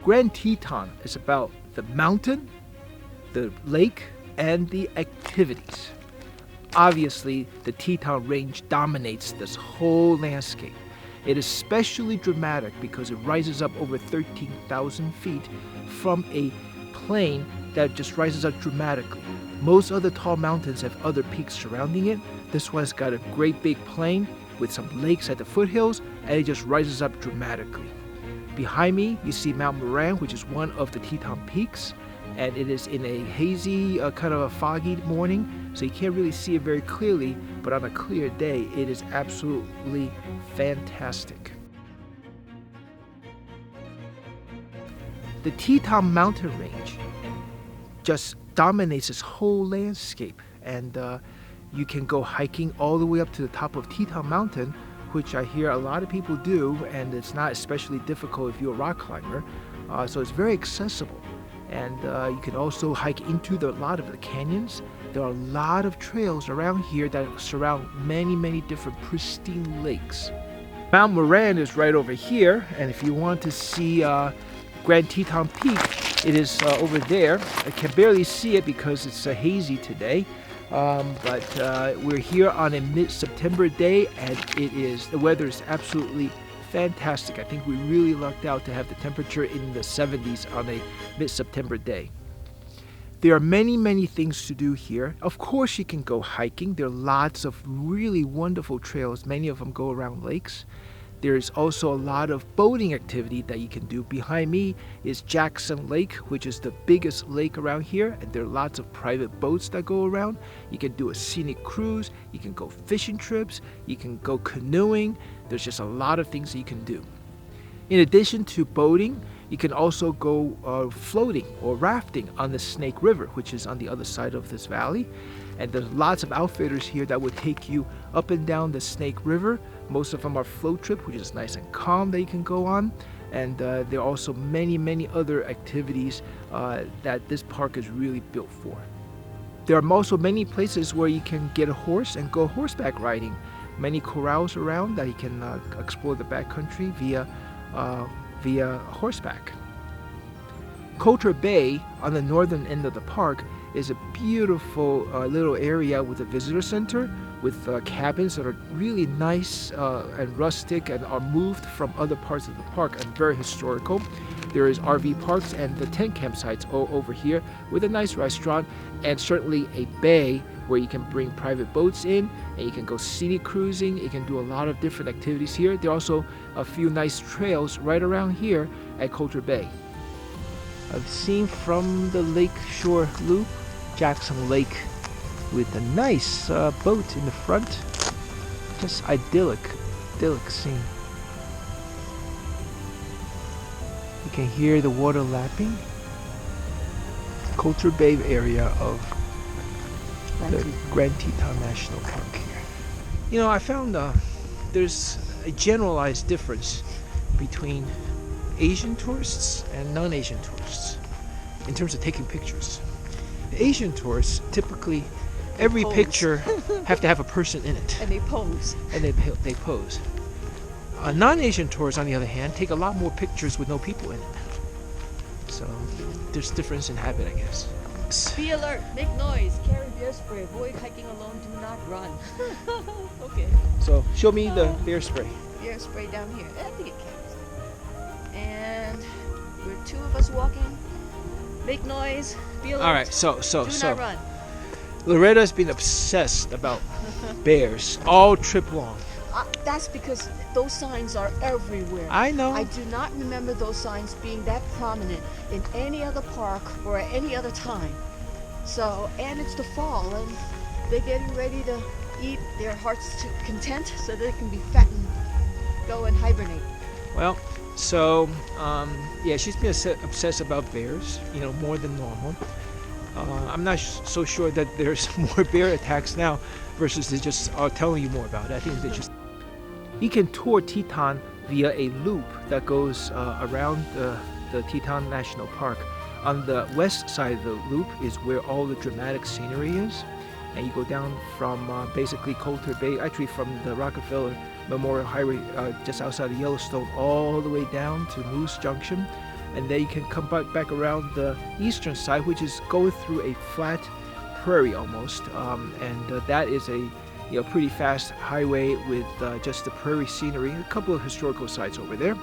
Grand Teton is about the mountain, the lake, and the activities. Obviously, the Teton Range dominates this whole landscape. It is especially dramatic because it rises up over 13,000 feet from a plain that just rises up dramatically. Most other tall mountains have other peaks surrounding it. This one's got a great big plain with some lakes at the foothills, and it just rises up dramatically. Behind me, you see Mount Moran, which is one of the Teton peaks, and it is in a hazy, kind of a foggy morning, so you can't really see it very clearly, but on a clear day, it is absolutely fantastic. The Teton mountain range just dominates this whole landscape, and you can go hiking all the way up to the top of Teton Mountain, which I hear a lot of people do, and it's not especially difficult if you're a rock climber, so it's very accessible. And you can also hike into a lot of the canyons. There are a lot of trails around here that surround many different pristine lakes. Mount Moran is right over here, and if you want to see Grand Teton Peak, it is over there. I can barely see it because it's hazy today, but we're here on a mid-September day, and the weather is absolutely fantastic. I think we really lucked out to have the temperature in the 70s on a mid-September day. There are many things to do here. Of course, you can go hiking. There are lots of really wonderful trails. Many of them go around lakes. There's also a lot of boating activity that you can do. Behind me is Jackson Lake, which is the biggest lake around here, and there are lots of private boats that go around. You can do a scenic cruise, you can go fishing trips, you can go canoeing. There's just a lot of things that you can do. In addition to boating, you can also go floating or rafting on the Snake River, which is on the other side of this valley. And there's lots of outfitters here that would take you up and down the Snake River. Most of them are float trip, which is nice and calm that you can go on. And there are also many other activities that this park is really built for. There are also many places where you can get a horse and go horseback riding. Many corrals around that you can explore the backcountry via horseback. Colter Bay on the northern end of the park is a beautiful little area with a visitor center with cabins that are really nice and rustic and are moved from other parts of the park and very historical. There is RV parks and the tent campsites all over here with a nice restaurant and certainly a bay where you can bring private boats in and you can go scenic cruising. You can do a lot of different activities here. There are also a few nice trails right around here at Colter Bay. I've seen from the lakeshore loop Jackson Lake with a nice boat in the front. Just idyllic scene. You can hear the water lapping. Colter Bay area of the Grand Teton National Park here. You know, I found there's a generalized difference between Asian tourists and non-Asian tourists in terms of taking pictures. The Asian tourists typically every picture have to have a person in it. And they pose. And they pose. Non-Asian tourists, on the other hand, take a lot more pictures with no people in it. So there's difference in habit, I guess. Be alert, make noise, carry bear spray, avoid hiking alone, do not run. Okay. So show me the bear spray. Bear spray down here. I think it counts. And we're two of us walking. Make noise, be alert. All right, so do not run. Loretta's been obsessed about bears all trip long. That's because those signs are everywhere. I know. I do not remember those signs being that prominent in any other park or at any other time. So, and it's the fall, and they're getting ready to eat their hearts to content so they can be fat and go and hibernate. Well, so yeah, she's been obsessed about bears, you know, more than normal. I'm not so sure that there's more bear attacks now versus they just are telling you more about it. I think they just... You can tour Teton via a loop that goes around the Teton National Park. On the west side of the loop is where all the dramatic scenery is. And you go down from basically Colter Bay, actually from the Rockefeller Memorial Highway just outside of Yellowstone all the way down to Moose Junction. and then you can come back around the eastern side, which is go through a flat prairie almost, and that is a pretty fast highway with just the prairie scenery, a couple of historical sites over there.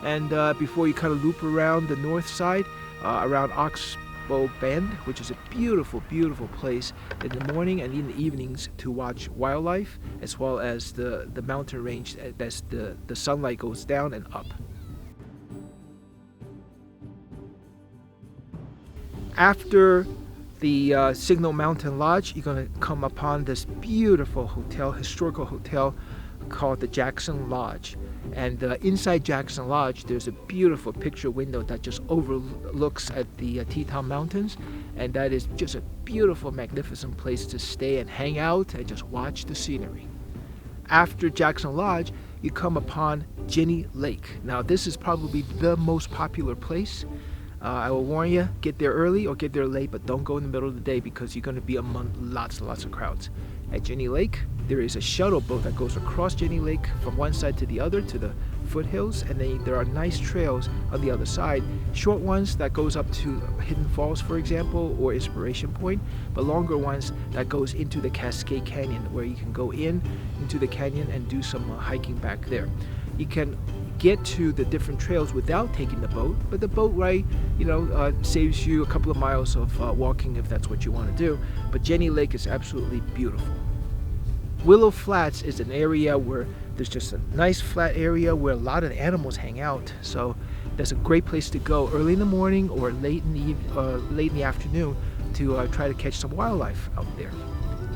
And before you kind of loop around the north side, around Oxbow Bend, which is a beautiful, beautiful place in the morning and in the evenings to watch wildlife, as well as the mountain range as the sunlight goes down and up. After the Signal Mountain Lodge, you're going to come upon this beautiful hotel, historical hotel called the Jackson Lodge. And inside Jackson Lodge, there's a beautiful picture window that just overlooks at the Teton Mountains, and that is just a beautiful, magnificent place to stay and hang out and just watch the scenery. After Jackson Lodge, you come upon Jenny Lake. Now, this is probably the most popular place. I will warn you, get there early or get there late, but don't go in the middle of the day because you're going to be among lots and lots of crowds. At Jenny Lake, there is a shuttle boat that goes across Jenny Lake from one side to the other to the foothills, and then there are nice trails on the other side, short ones that goes up to Hidden Falls, for example, or Inspiration Point, but longer ones that goes into the Cascade Canyon, where you can go into the canyon and do some hiking back there. You can get to the different trails without taking the boat, but the boat ride, saves you a couple of miles of walking if that's what you want to do. But Jenny Lake is absolutely beautiful. Willow Flats is an area where there's just a nice flat area where a lot of animals hang out. So that's a great place to go early in the morning or late in the afternoon to try to catch some wildlife out there.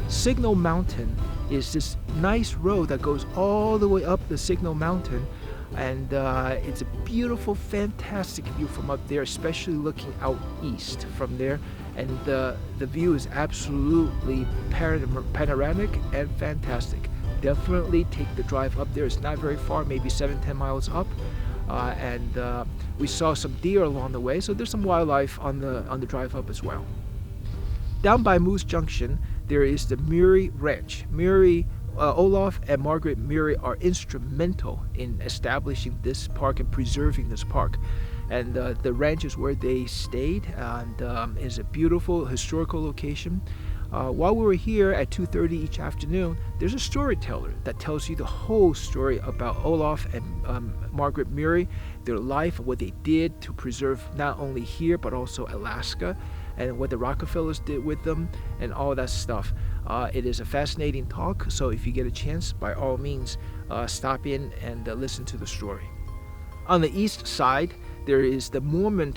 Signal Mountain is this nice road that goes all the way up the Signal Mountain, and it's a beautiful, fantastic view from up there, especially looking out east from there. And the view is absolutely panoramic and fantastic. Definitely take the drive up there. It's not very far, maybe 7-10 miles up, and we saw some deer along the way, so there's some wildlife on the drive up as well. Down by Moose Junction, there is the Murray Ranch. Olaf and Margaret Murray are instrumental in establishing this park and preserving this park. And the ranch is where they stayed, and is a beautiful historical location. While we were here at 2:30 each afternoon, there's a storyteller that tells you the whole story about Olaf and Margaret Murray, their life, what they did to preserve not only here but also Alaska, and what the Rockefellers did with them, and all that stuff. It is a fascinating talk, so if you get a chance, by all means, stop in and listen to the story. On the east side, there is the Mormon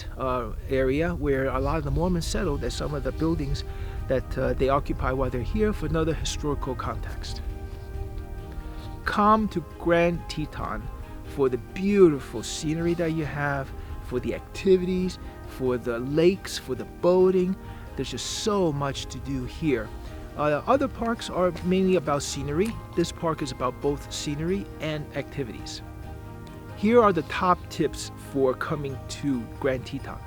area where a lot of the Mormons settled at some of the buildings that they occupy while they're here for another historical context. Come to Grand Teton for the beautiful scenery that you have, for the activities, for the lakes, for the boating. There's just so much to do here. Other parks are mainly about scenery. This park is about both scenery and activities. Here are the top tips for coming to Grand Teton.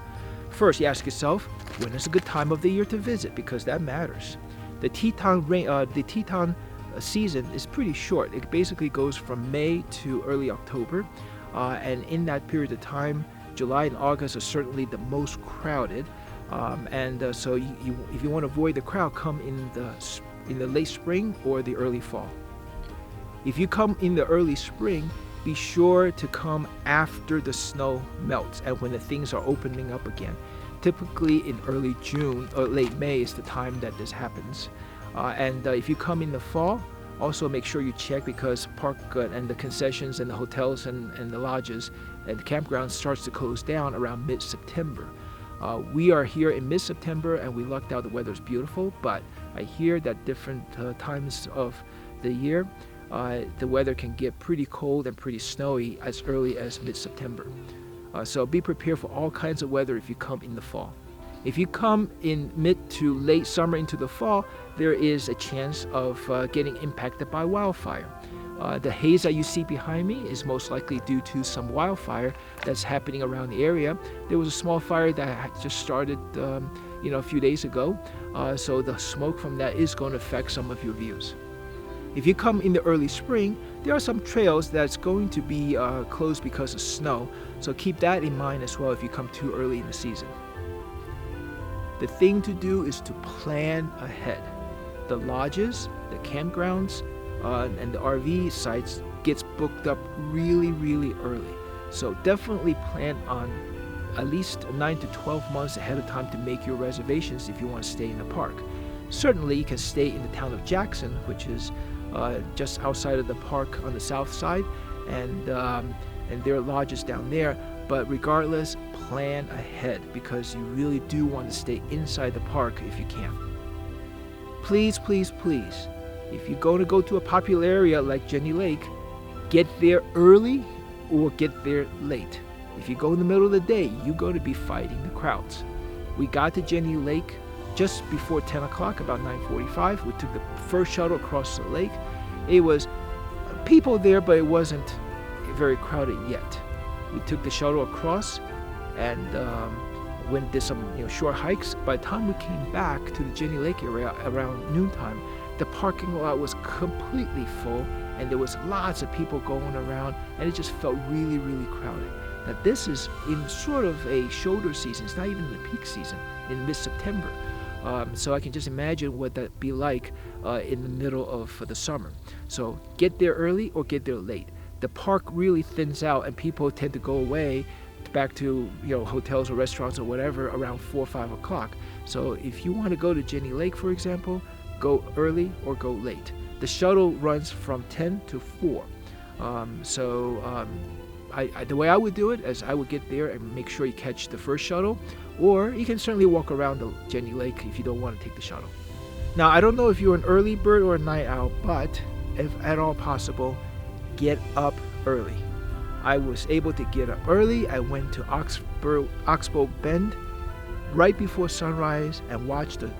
First, you ask yourself, when is a good time of the year to visit? Because that matters. The Teton season is pretty short. It basically goes from May to early October. And in that period of time, July and August are certainly the most crowded. So if you want to avoid the crowd, come in the late spring or the early fall. If you come in the early spring, be sure to come after the snow melts and when the things are opening up again. Typically in early June or late May is the time that this happens. If you come in the fall, also make sure you check, because park and the concessions and the hotels and the lodges and the campground starts to close down around mid-September. We are here in mid-September and we lucked out. The weather's beautiful, but I hear that different times of the year, the weather can get pretty cold and pretty snowy as early as mid-September. So be prepared for all kinds of weather if you come in the fall. If you come in mid to late summer into the fall, there is a chance of getting impacted by wildfire. The haze that you see behind me is most likely due to some wildfire that's happening around the area. There was a small fire that had just started a few days ago, so the smoke from that is going to affect some of your views. If you come in the early spring, there are some trails that's going to be closed because of snow, so keep that in mind as well if you come too early in the season. The thing to do is to plan ahead. The lodges, the campgrounds, and the RV sites gets booked up really, really early. So definitely plan on at least 9 to 12 months ahead of time to make your reservations if you want to stay in the park. Certainly you can stay in the town of Jackson, which is just outside of the park on the south side, and there are lodges down there. But regardless, plan ahead because you really do want to stay inside the park if you can. Please, please, please, if you're going to go to a popular area like Jenny Lake, get there early or get there late. If you go in the middle of the day, you're going to be fighting the crowds. We got to Jenny Lake just before 10 o'clock, about 9:45. We took the first shuttle across the lake. It was people there, but it wasn't very crowded yet. We took the shuttle across and did some short hikes. By the time we came back to the Jenny Lake area around noontime, the parking lot was completely full and there was lots of people going around, and it just felt really, really crowded. Now this is in sort of a shoulder season. It's not even the peak season in mid-September. So I can just imagine what that'd be like in the middle of the summer. So get there early or get there late. The park really thins out and people tend to go away back to hotels or restaurants or whatever around 4 or 5 o'clock. So if you want to go to Jenny Lake, for example, go early or go late. The shuttle runs from 10 to 4. The way I would do it is I would get there and make sure you catch the first shuttle, or you can certainly walk around the Jenny Lake if you don't want to take the shuttle. Now, I don't know if you're an early bird or a night owl, but if at all possible, get up early. I was able to get up early. I went to Oxbow Bend right before sunrise and watched the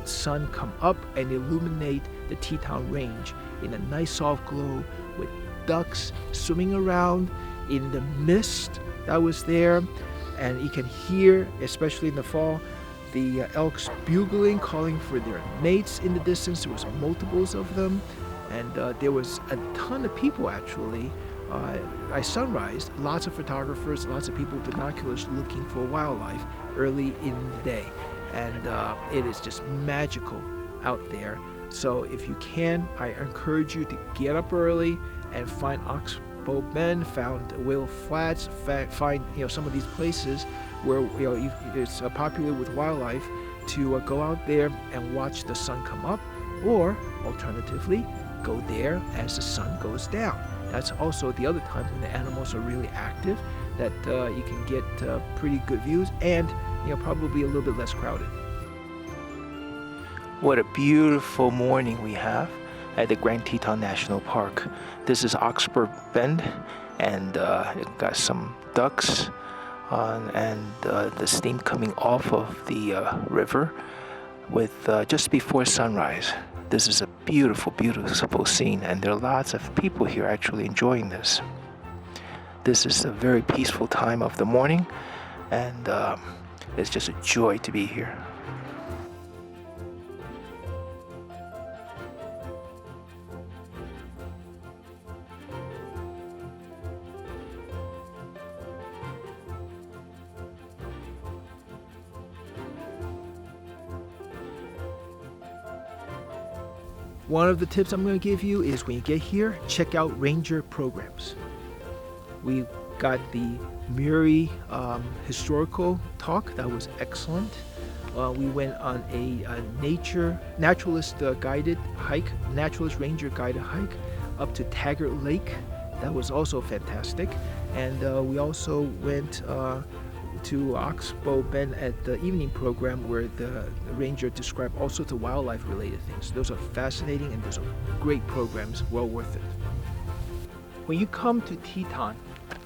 sun come up and illuminate the Teton Range in a nice soft glow with ducks swimming around in the mist that was there. And you can hear, especially in the fall, the elks bugling, calling for their mates in the distance. There was multiples of them, and there was a ton of people actually. By sunrise, lots of photographers, lots of people with binoculars looking for wildlife early in the day, and it is just magical out there. So if you can, I encourage you to get up early and find Oxbow Bend, found Willow Flats, find some of these places where it's popular with wildlife to go out there and watch the sun come up, or alternatively, go there as the sun goes down. That's also the other time when the animals are really active, that you can get pretty good views and probably a little bit less crowded. What a beautiful morning we have at the Grand Teton National Park. This is Oxbow Bend, and it got some ducks and the steam coming off of the river with just before sunrise. This is a beautiful, beautiful scene, and there are lots of people here actually enjoying this. This is a very peaceful time of the morning, and it's just a joy to be here. One of the tips I'm going to give you is when you get here, check out ranger programs. We got the Murray historical talk. That was excellent. We went on a naturalist guided hike, naturalist ranger guided hike up to Taggart Lake. That was also fantastic. And we also went to Oxbow Bend at the evening program where the ranger described all sorts of wildlife related things. Those are fascinating, and those are great programs, well worth it. When you come to Teton,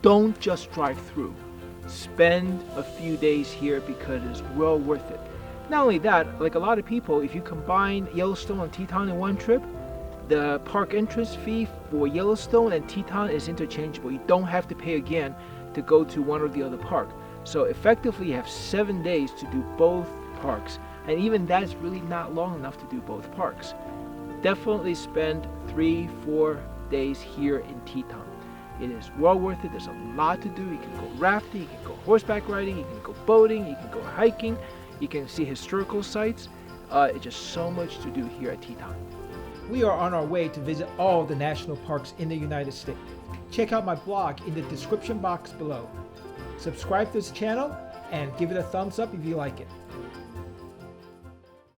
don't just drive through. Spend a few days here because it's well worth it. Not only that, like a lot of people, if you combine Yellowstone and Teton in one trip, the park entrance fee for Yellowstone and Teton is interchangeable. You don't have to pay again to go to one or the other park. So effectively you have 7 days to do both parks, and even that's really not long enough to do both parks. definitely spend 3-4 days here in Teton. It is well worth it. There's a lot to do. You can go rafting, you can go horseback riding, you can go boating, you can go hiking, you can see historical sites. It's just so much to do here at Teton. We are on our way to visit all the national parks in the United States. Check out my blog in the description box below. Subscribe to this channel and give it a thumbs up if you like it.